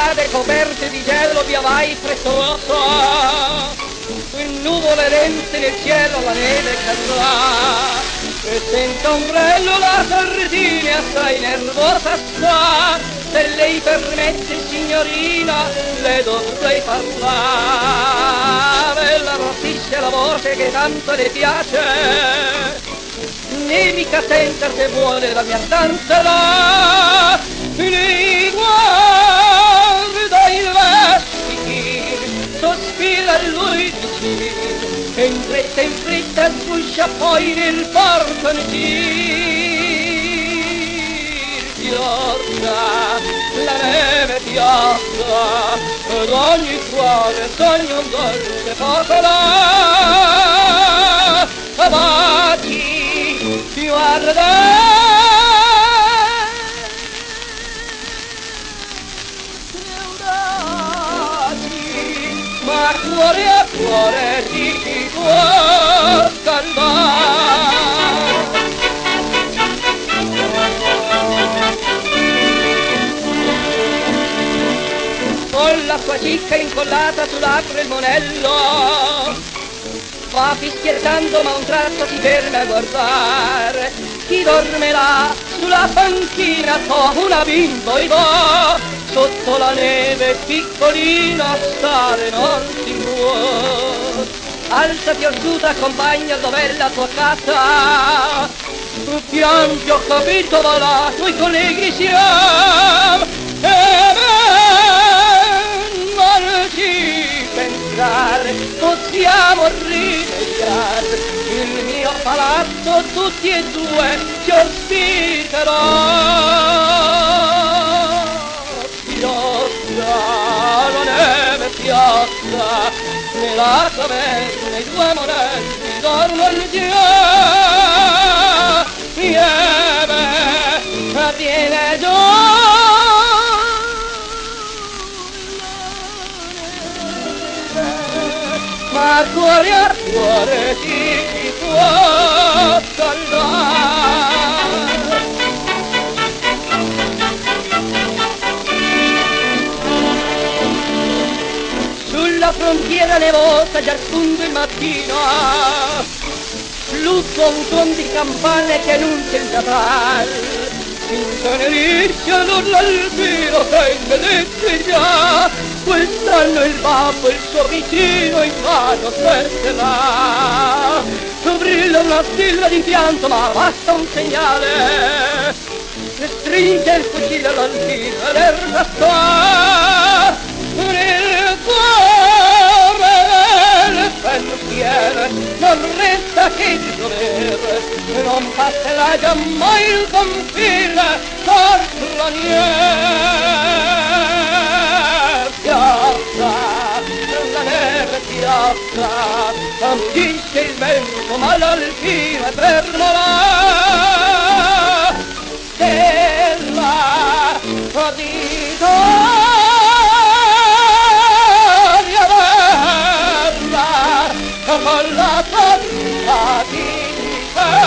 strade coperte di gelo via vai frettoloso, in nuvole dense nel cielo la neve cadrà, e senza ombrello la sardina assai nervosa sta, se lei permette signorina le dovrei parlare, la rosticcia la voce che tanto le piace, ne mica senta se vuole la mia danzerà, lei guarda il vestito, sospira lui vicino, e in fretta sguscia poi nel porto ne ghiorza, la neve piazza, ed ogni cuore sogna un dolce popolare, baci, guarda. Ma cuore a cuore ti può scaldare. Con la sua cicca incollata sull'acre il monello va fischiettando ma un tratto si ferma a guardare. Chi dormerà sulla panchina con una bimba sotto la neve piccolina stare non si può. Alzati orsuta, compagna, dov'è la tua casa? Piangi, ho capito, va là, noi colleghi siamo, e non ci pensare, possiamo rimediare, il mio palazzo tutti e due ci ospiterà. La neve piazza, nella caverna i due monelli dormono già, nieve viene giù, ma cuore a cuore ti può scaldare. Sulla frontiera nevosa già spunta il mattino, fluttua un suon di campane che annuncia il Natale. Intenerisce l'alpino che invece già quest'anno il babbo il suo vicino in mano spenderà. Brilla una stilla di pianto ma basta un segnale, stringe il fucile all'alpino e l'erba sta nel cuore del pensiero, non resta che il dovere, non passerà giammai il confine contro niente. Piazza, la neve piazza, campisce il vento ma l'alpino è fermo là, stella di con la tua vita ti difenderà.